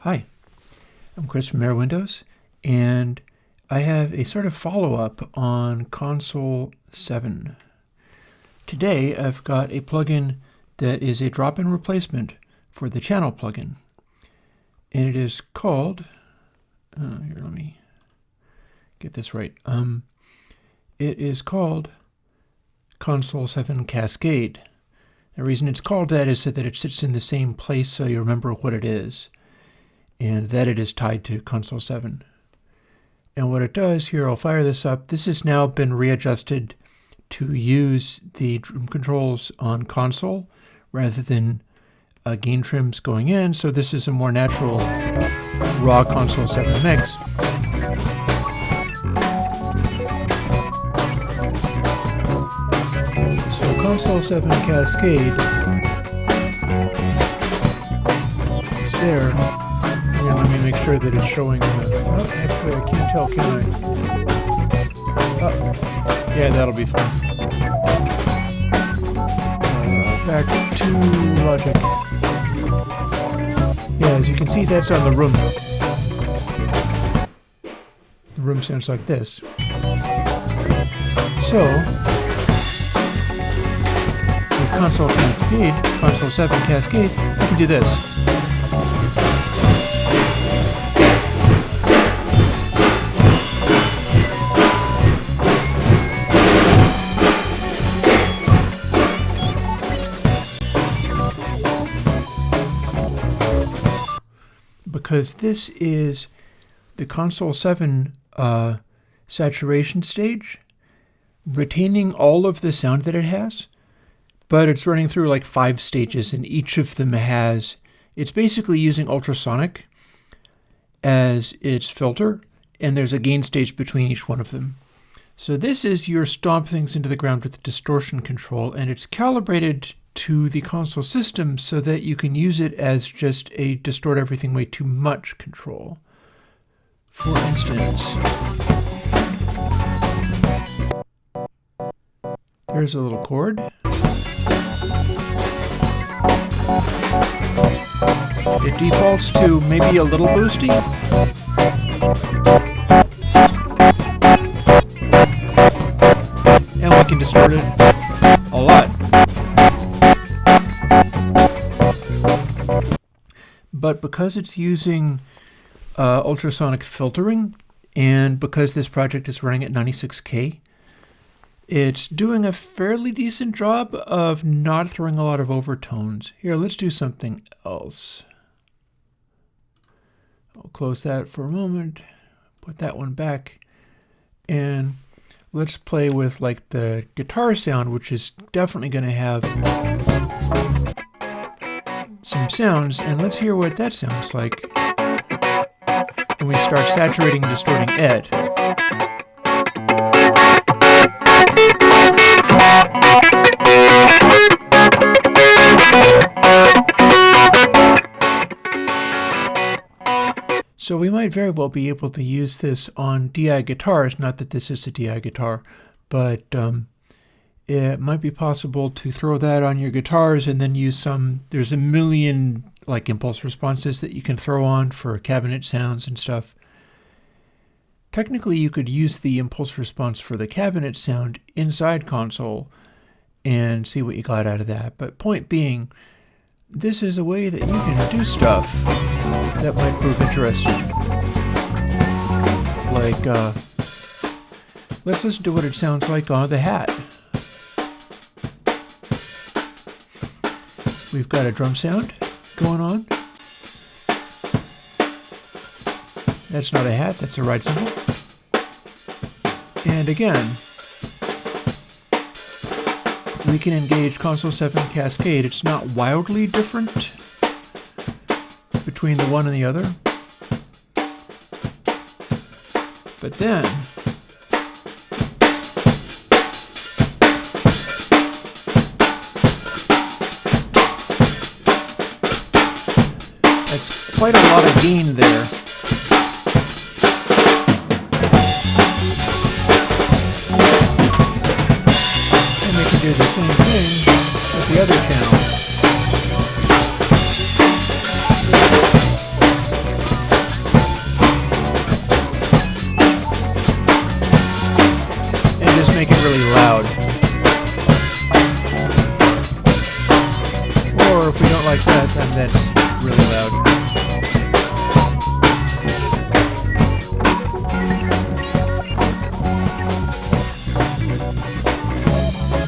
Hi, I'm Chris from Airwindows, and I have a sort of follow-up on Console 7. Today I've got a plugin that is a drop-in replacement for the channel plugin, and it is called, here, let me get this right, it is called Console7Cascade. The reason it's called that is so that it sits in the same place so you remember what it is, and that it is tied to Console 7. And what it does, here I'll fire this up, this has now been readjusted to use the drum controls on console rather than gain trims going in, so this is a more natural raw Console 7 mix. So Console7Cascade is there. And let me make sure that it's showing oh, actually I can't tell, can I? Oh, yeah, that'll be fine. Back to Logic. Yeah, as you can see, that's on the room. The room sounds like this. So, with Console7Cascade, I can do this. Because this is the Console 7 saturation stage, retaining all of the sound that it has, but it's running through like 5 stages, and each of them has, it's basically using ultrasonic as its filter, and there's a gain stage between each one of them. So this is your stomp things into the ground with the distortion control, and it's calibrated to the console system so that you can use it as just a distort everything way too much control. For instance, there's a little chord. It defaults to maybe a little boosty. And we can distort it a lot. But because it's using ultrasonic filtering, and because this project is running at 96K, it's doing a fairly decent job of not throwing a lot of overtones. Here, let's do something else. I'll close that for a moment, put that one back, and let's play with like the guitar sound, which is definitely going to have some sounds, and let's hear what that sounds like when we start saturating and distorting Ed. So we might very well be able to use this on DI guitars, not that this is a DI guitar, but it might be possible to throw that on your guitars and then use some, there's a million like impulse responses that you can throw on for cabinet sounds and stuff. Technically you could use the impulse response for the cabinet sound inside console and see what you got out of that. But point being, this is a way that you can do stuff that might prove interesting. Like, let's listen to what it sounds like on the hat. We've got a drum sound going on. That's not a hat, that's a ride cymbal. And again, we can engage Console7Cascade. It's not wildly different between the one and the other. But then, that's quite a lot of gain there. And we can do the same thing with the other channel. not like that, then that's really loud.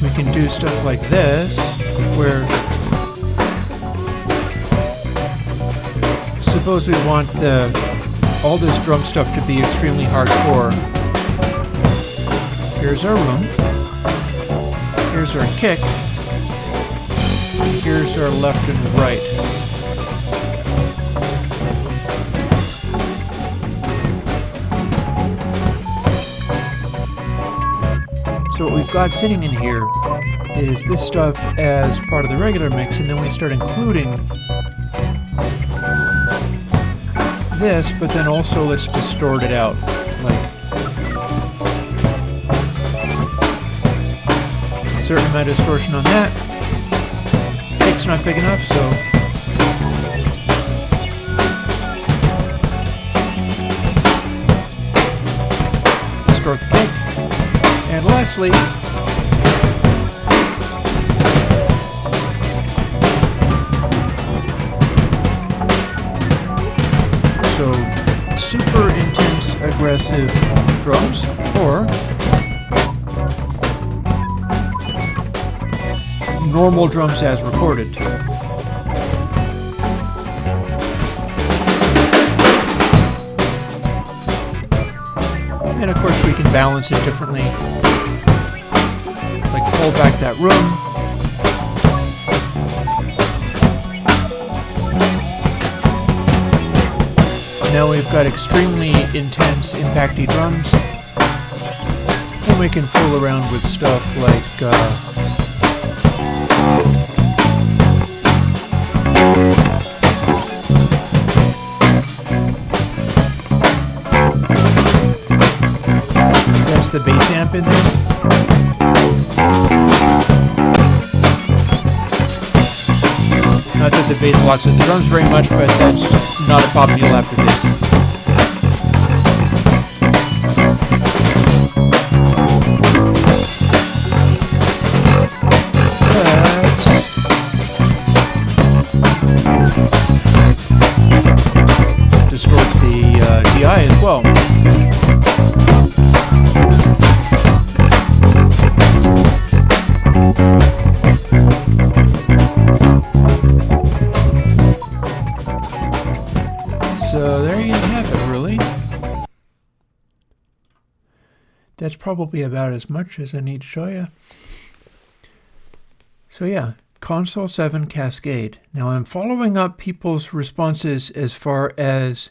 We can do stuff like this, where suppose we want all this drum stuff to be extremely hardcore. Here's our room. Here's our kick. Here's our left and right. So what we've got sitting in here is this stuff as part of the regular mix, and then we start including this, but then also let's distort it out. Like a certain amount of distortion on that. Kick's not big enough, so distort the kick. And lastly, so super intense aggressive drums, or normal drums as recorded. And of course we can balance it differently. Like pull back that room. Now we've got extremely intense impacty drums. And we can fool around with stuff like that's the bass amp in there. Not that the bass locks at the drums very much, but that's not a problem you'll have to face. Let's distort the DI as well. So there you have it, really. That's probably about as much as I need to show you. So yeah, Console7Cascade. Now I'm following up people's responses as far as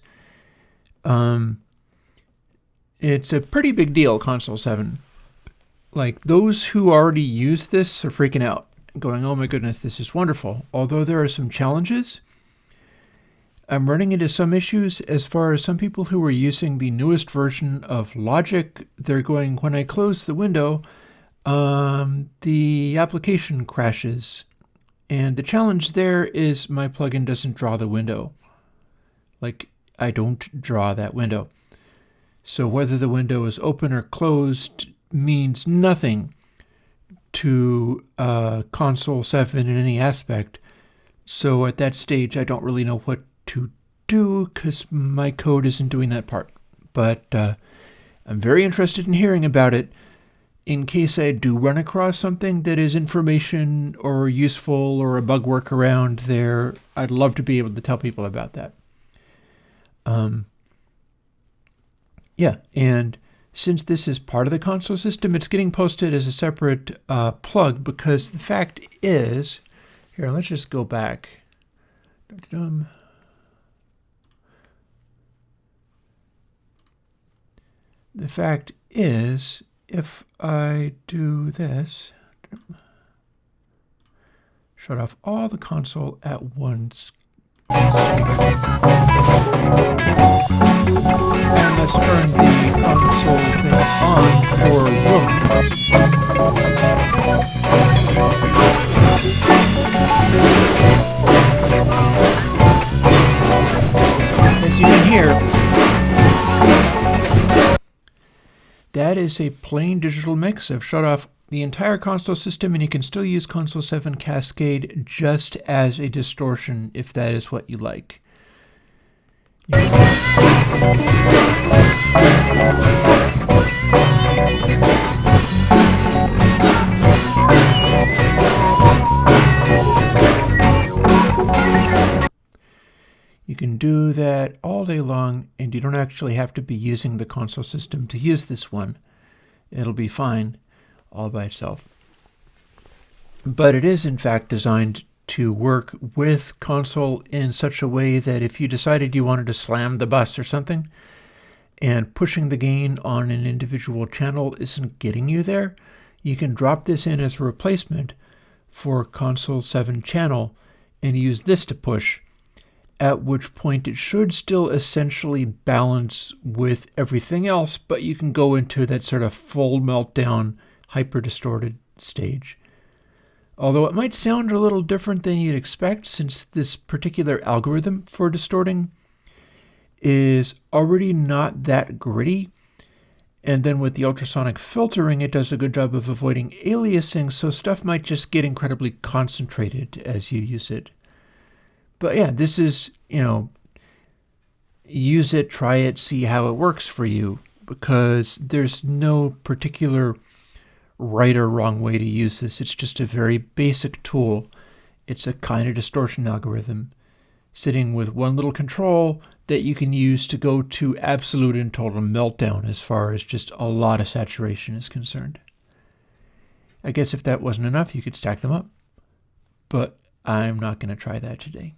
it's a pretty big deal, Console 7. Like, those who already use this are freaking out, going, oh my goodness, this is wonderful. Although there are some challenges, I'm running into some issues as far as some people who are using the newest version of Logic. They're going, when I close the window, the application crashes. And the challenge there is my plugin doesn't draw the window. Like, I don't draw that window. So whether the window is open or closed means nothing to Console 7 in any aspect. So at that stage, I don't really know what to do because my code isn't doing that part. But I'm very interested in hearing about it. In case I do run across something that is information or useful or a bug workaround there, I'd love to be able to tell people about that. Yeah, and since this is part of the console system, it's getting posted as a separate plug, because the fact is, here, let's just go back. The fact is, if I do this, shut off all the console at once. And let's turn the console thing on for room. As you can hear, that is a plain digital mix. I've shut off the entire console system, and you can still use Console7Cascade just as a distortion if that is what you like. You can do that all day long, and you don't actually have to be using the console system to use this one. It'll be fine all by itself. But it is in fact designed to work with console in such a way that if you decided you wanted to slam the bus or something, and pushing the gain on an individual channel isn't getting you there, you can drop this in as a replacement for Console 7 channel and use this to push, at which point it should still essentially balance with everything else, but you can go into that sort of full meltdown, hyper-distorted stage. Although it might sound a little different than you'd expect, since this particular algorithm for distorting is already not that gritty, and then with the ultrasonic filtering it does a good job of avoiding aliasing, so stuff might just get incredibly concentrated as you use it. But yeah, this is, use it, try it, see how it works for you, because there's no particular right or wrong way to use this. It's just a very basic tool. It's a kind of distortion algorithm sitting with one little control that you can use to go to absolute and total meltdown as far as just a lot of saturation is concerned. I guess if that wasn't enough, you could stack them up, but I'm not going to try that today.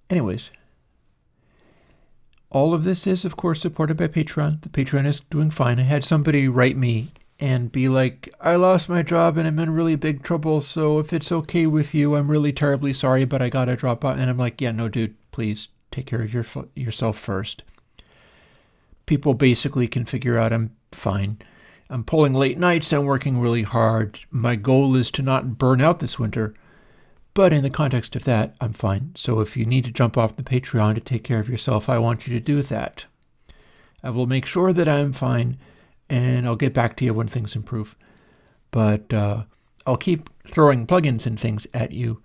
Anyways, all of this is, of course, supported by Patreon. The Patreon is doing fine. I had somebody write me and be like, I lost my job and I'm in really big trouble, so if it's okay with you, I'm really terribly sorry, but I gotta drop out. And I'm like, yeah, no, dude, please take care of yourself first. People basically can figure out I'm fine. I'm pulling late nights, I'm working really hard. My goal is to not burn out this winter. But in the context of that, I'm fine. So if you need to jump off the Patreon to take care of yourself, I want you to do that. I will make sure that I'm fine, and I'll get back to you when things improve. But I'll keep throwing plugins and things at you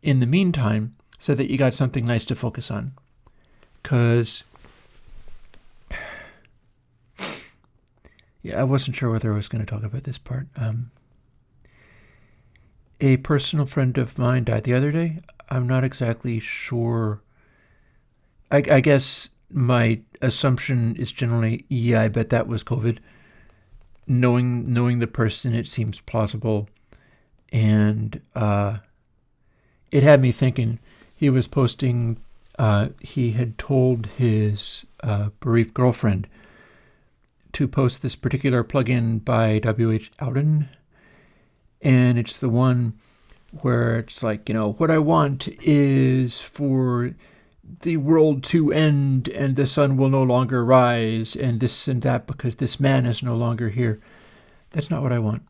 in the meantime so that you got something nice to focus on. Because, yeah, I wasn't sure whether I was going to talk about this part. A personal friend of mine died the other day. I'm not exactly sure. I guess my assumption is generally, yeah, I bet that was COVID. Knowing the person, it seems plausible. And it had me thinking. He was posting, he had told his bereaved girlfriend to post this particular plugin by W.H. Auden. And it's the one where it's like, what I want is for the world to end and the sun will no longer rise and this and that because this man is no longer here. That's not what I want.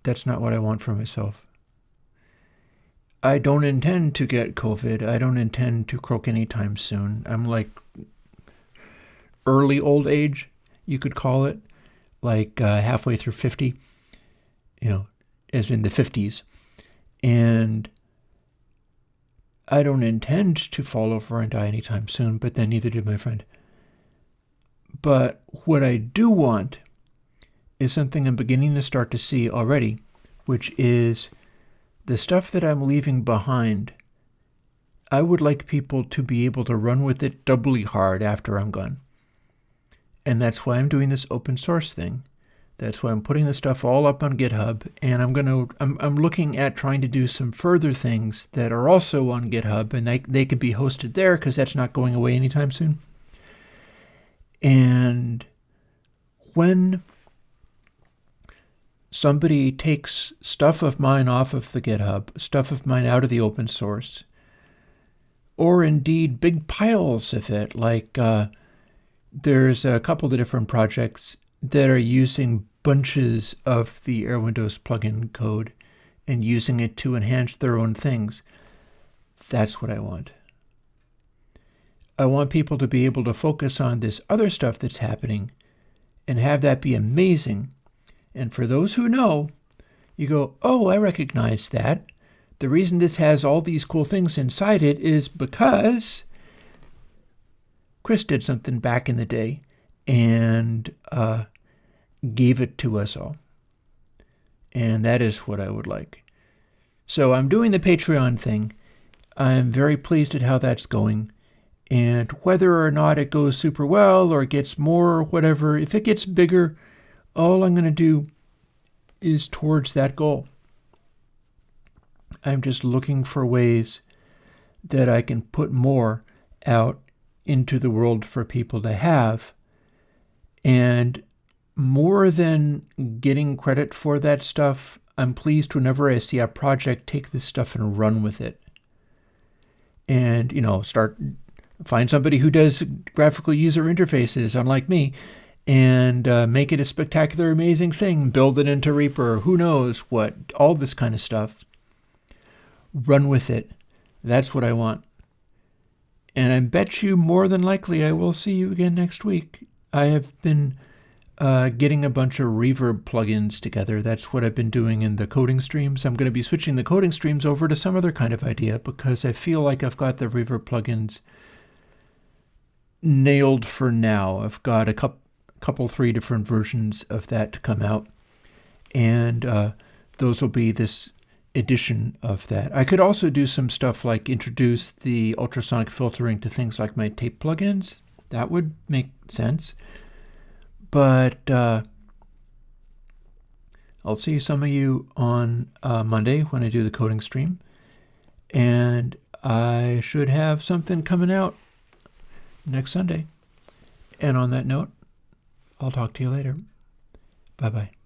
That's not what I want for myself. I don't intend to get COVID. I don't intend to croak anytime soon. I'm like early old age, you could call it, like halfway through 50. As in the 50s. And I don't intend to fall over and die anytime soon, but then neither did my friend. But what I do want is something I'm beginning to start to see already, which is the stuff that I'm leaving behind. I would like people to be able to run with it doubly hard after I'm gone. And that's why I'm doing this open source thing. That's why I'm putting the stuff all up on GitHub, and I'm looking at trying to do some further things that are also on GitHub, and they could be hosted there because that's not going away anytime soon. And when somebody takes stuff of mine off of the GitHub, stuff of mine out of the open source, or indeed big piles of it, like there's a couple of different projects that are using bunches of the Airwindows plugin code and using it to enhance their own things. That's what I want. I want people to be able to focus on this other stuff that's happening and have that be amazing, And for those who know, you go, oh, I recognize that. The reason this has all these cool things inside it is because Chris did something back in the day and gave it to us all. And that is what I would like. So I'm doing the Patreon thing. I'm very pleased at how that's going. And whether or not it goes super well or gets more or whatever, if it gets bigger, all I'm going to do is towards that goal. I'm just looking for ways that I can put more out into the world for people to have. And more than getting credit for that stuff, I'm pleased whenever I see a project take this stuff and run with it. And, find somebody who does graphical user interfaces, unlike me, and make it a spectacular, amazing thing. Build it into Reaper, who knows what, all this kind of stuff. Run with it. That's what I want. And I bet you more than likely I will see you again next week. I have been getting a bunch of reverb plugins together. That's what I've been doing in the coding streams. I'm going to be switching the coding streams over to some other kind of idea because I feel like I've got the reverb plugins nailed for now. I've got a couple, 3 different versions of that to come out. And those will be this edition of that. I could also do some stuff like introduce the ultrasonic filtering to things like my tape plugins. That would make sense. But I'll see some of you on Monday when I do the coding stream. And I should have something coming out next Sunday. And on that note, I'll talk to you later. Bye-bye.